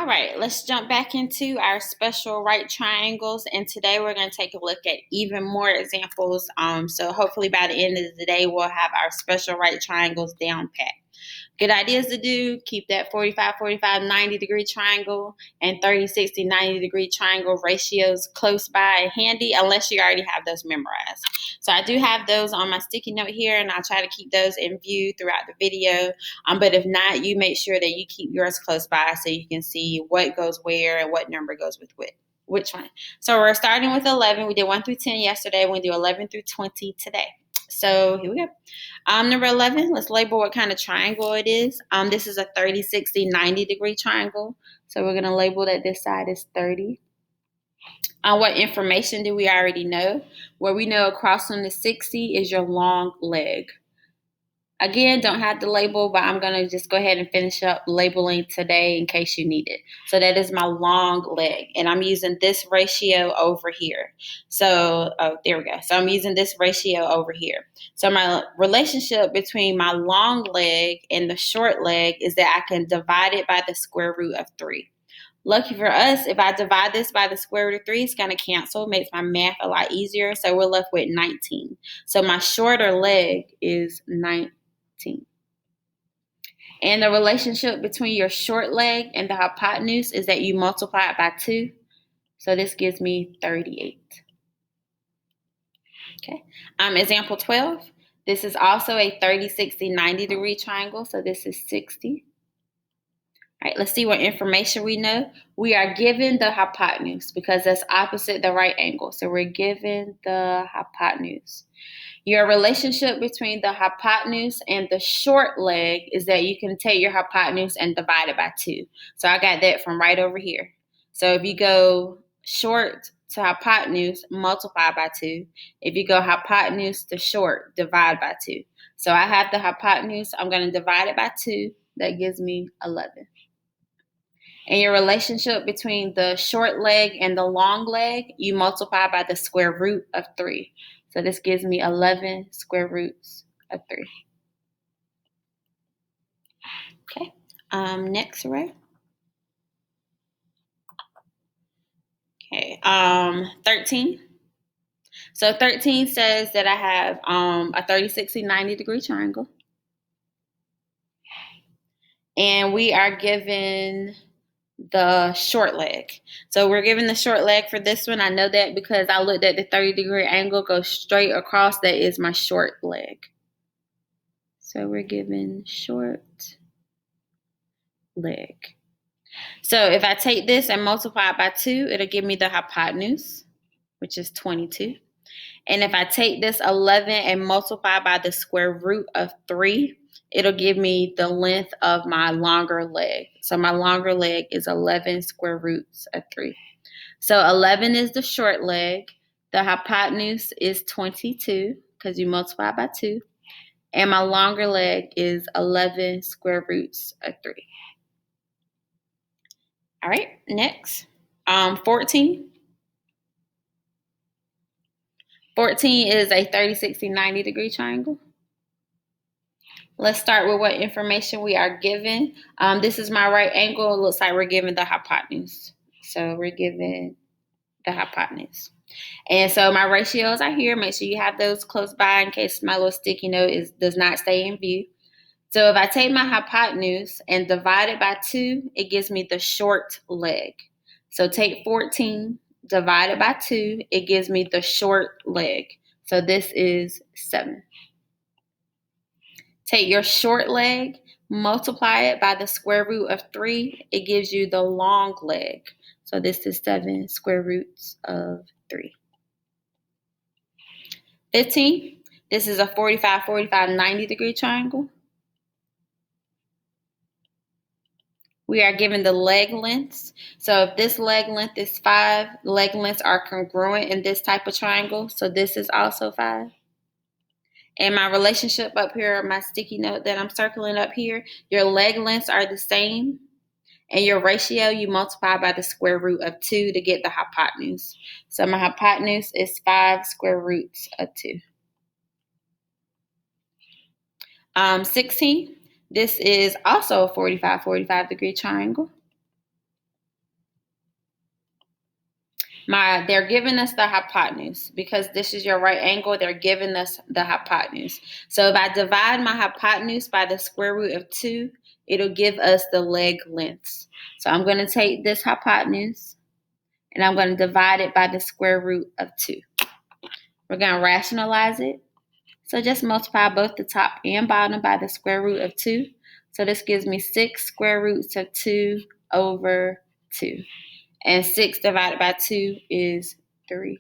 right, let's jump back into our special right triangles. And today we're going to take a look at even more examples. So hopefully by the end of the day, we'll have our special right triangles down pat. Good ideas to do: keep that 45, 45, 90 degree triangle and 30, 60, 90 degree triangle ratios close by and handy, unless you already have those memorized. So I do have those on my sticky note here, and I'll try to keep those in view throughout the video. But if not, you make sure that you keep yours close by so you can see what goes where and what number goes with which one. So we're starting with 11. We did 1 through 10 yesterday. We're going to do 11 through 20 today. So here we go. Number 11, let's label what kind of triangle it is. This is a 30, 60, 90 degree triangle. So we're going to label that this side is 30. What information do we already know? Well, we know across from the 60 is your long leg. Again, don't have to label, but I'm going to just go ahead and finish up labeling today in case you need it. So that is my long leg, and I'm using this ratio over here. So, there we go. So I'm using this ratio over here. So my relationship between my long leg and the short leg is that I can divide it by the square root of 3. Lucky for us, if I divide this by the square root of 3, it's going to cancel. It makes my math a lot easier. So we're left with 19. So my shorter leg is 19. And the relationship between your short leg and the hypotenuse is that you multiply it by 2. So this gives me 38. Okay. Example 12. This is also a 30, 60, 90 degree triangle. So this is 60. All right, let's see what information we know. We are given the hypotenuse because that's opposite the right angle. So we're given the hypotenuse. Your relationship between the hypotenuse and the short leg is that you can take your hypotenuse and divide it by 2. So I got that from right over here. So if you go short to hypotenuse, multiply by 2. If you go hypotenuse to short, divide by 2. So I have the hypotenuse. I'm going to divide it by 2. That gives me 11. And your relationship between the short leg and the long leg, you multiply by the square root of 3. So this gives me 11 square roots of 3. Okay, next row. Okay, 13. So 13 says that I have a 30, 60, 90 degree triangle. And we are given the short leg. So we're given the short leg for this one. I know that because I looked at the 30 degree angle, goes straight across. That is my short leg. So we're given short leg. So if I take this and multiply it by 2, it'll give me the hypotenuse, which is 22. And if I take this 11 and multiply by the square root of 3, it'll give me the length of my longer leg. So my longer leg is 11 square roots of 3. So 11 is the short leg. The hypotenuse is 22 because you multiply by 2. And my longer leg is 11 square roots of 3. All right, next. 14. 14 is a 30, 60, 90 degree triangle. Let's start with what information we are given. This is my right angle. It looks like we're given the hypotenuse. So we're given the hypotenuse. And so my ratios are here. Make sure you have those close by in case my little sticky note does not stay in view. So if I take my hypotenuse and divide it by 2, it gives me the short leg. So take 14, divide it by 2, it gives me the short leg. So this is 7. Take your short leg, multiply it by the square root of 3, it gives you the long leg. So this is 7 square roots of 3. 15, this is a 45, 45, 90 degree triangle. We are given the leg lengths. So if this leg length is 5, leg lengths are congruent in this type of triangle. So this is also 5. And my relationship up here, my sticky note that I'm circling up here, your leg lengths are the same. And your ratio, you multiply by the square root of 2 to get the hypotenuse. So my hypotenuse is 5 square roots of 2. 16. This is also a 45, 45 degree triangle. They're giving us the hypotenuse because this is your right angle. They're giving us the hypotenuse. So if I divide my hypotenuse by the square root of 2, it'll give us the leg lengths. So I'm going to take this hypotenuse and I'm going to divide it by the square root of 2. We're going to rationalize it. So just multiply both the top and bottom by the square root of 2. So this gives me 6 square roots of 2 over 2. And 6 divided by 2 is 3.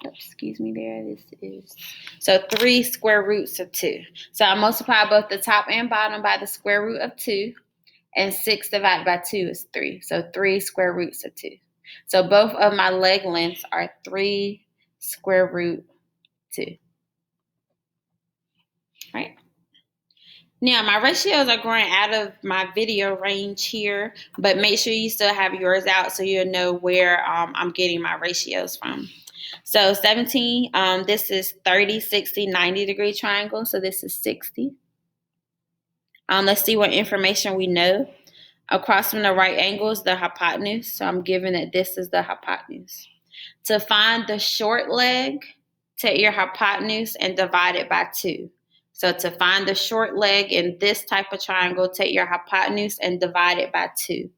Oops, excuse me there. This is, so 3 square roots of 2. So I multiply both the top and bottom by the square root of 2. And 6 divided by 2 is 3. So 3 square roots of 2. So both of my leg lengths are 3 square root 2. Right? Now, my ratios are growing out of my video range here, but make sure you still have yours out so you'll know where I'm getting my ratios from. So 17, this is 30, 60, 90 degree triangle. So this is 60. Let's see what information we know. Across from the right angle is the hypotenuse. So I'm giving that this is the hypotenuse. To find the short leg, take your hypotenuse and divide it by 2. So to find the short leg in this type of triangle, take your hypotenuse and divide it by 2.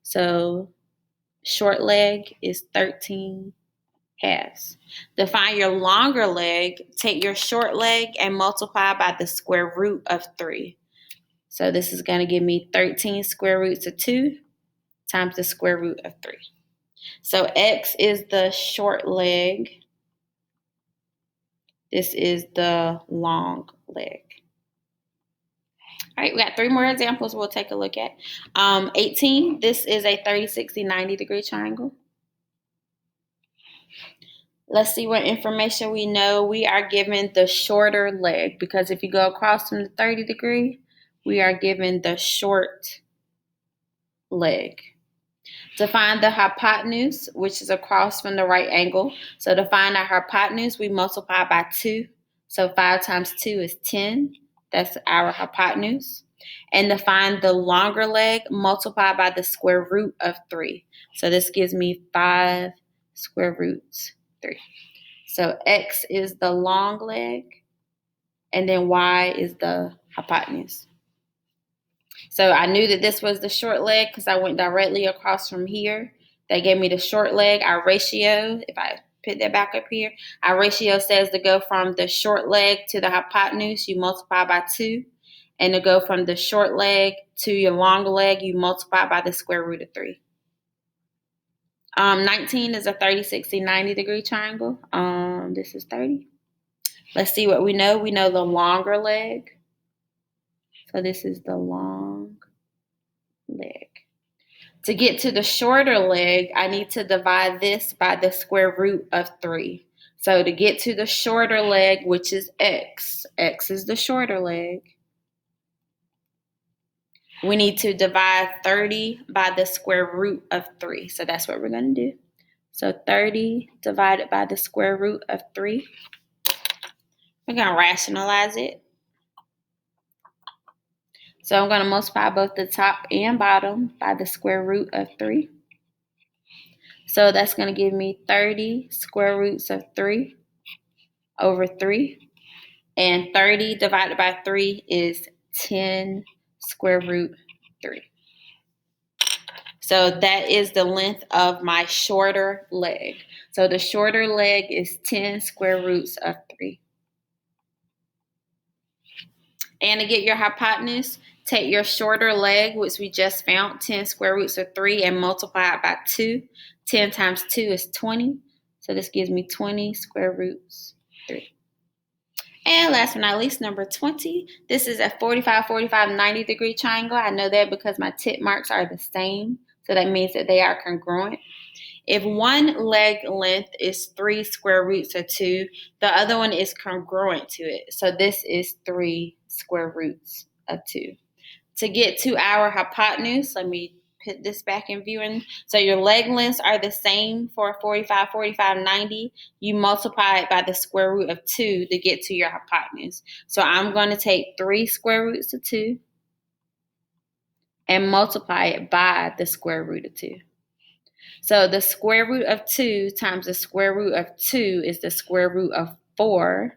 So short leg is 13 halves. To find your longer leg, take your short leg and multiply by the square root of 3. So this is going to give me 13 square roots of 2 times the square root of 3. So X is the short leg. This is the long leg. All right, we got 3 more examples we'll take a look at. 18, this is a 30, 60, 90 degree triangle. Let's see what information we know. We are given the shorter leg because if you go across from the 30 degree, we are given the short leg. To find the hypotenuse, which is across from the right angle. So to find our hypotenuse, we multiply by 2. So 5 times 2 is 10. That's our hypotenuse. And to find the longer leg, multiply by the square root of 3. So this gives me 5 square roots 3. So X is the long leg, and then Y is the hypotenuse. So I knew that this was the short leg because I went directly across from here. That gave me the short leg. Our ratio, if I put that back up here, our ratio says to go from the short leg to the hypotenuse, you multiply by 2. And to go from the short leg to your long leg, you multiply by the square root of 3. 19 is a 30, 60, 90 degree triangle. This is 30. Let's see what we know. We know the longer leg. So this is the long leg. To get to the shorter leg, I need to divide this by the square root of 3. So to get to the shorter leg, which is X, X is the shorter leg, we need to divide 30 by the square root of 3. So that's what we're going to do. So 30 divided by the square root of 3. We're going to rationalize it. So I'm going to multiply both the top and bottom by the square root of 3. So that's going to give me 30 square roots of 3 over 3. And 30 divided by 3 is 10 square root 3. So that is the length of my shorter leg. So the shorter leg is 10 square roots of 3. And to get your hypotenuse, take your shorter leg, which we just found, 10 square roots of 3, and multiply it by 2. 10 times 2 is 20. So this gives me 20 square roots 3. And last but not least, number 20. This is a 45, 45, 90 degree triangle. I know that because my tip marks are the same. So that means that they are congruent. If one leg length is 3 square roots of 2, the other one is congruent to it. So this is 3 square roots of 2. To get to our hypotenuse, let me put this back in viewing. So your leg lengths are the same for 45, 45, 90. You multiply it by the square root of 2 to get to your hypotenuse. So I'm going to take 3 square roots of 2 and multiply it by the square root of 2. So the square root of 2 times the square root of 2 is the square root of 4.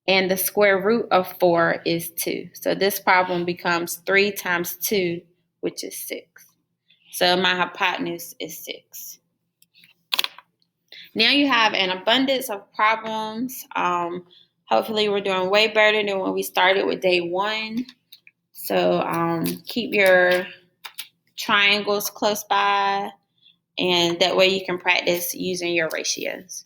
And the square root of 4 is 2. So this problem becomes 3 times 2, which is 6. So my hypotenuse is 6. Now you have an abundance of problems. Hopefully we're doing way better than when we started with day 1. So keep your triangles close by, and that way you can practice using your ratios.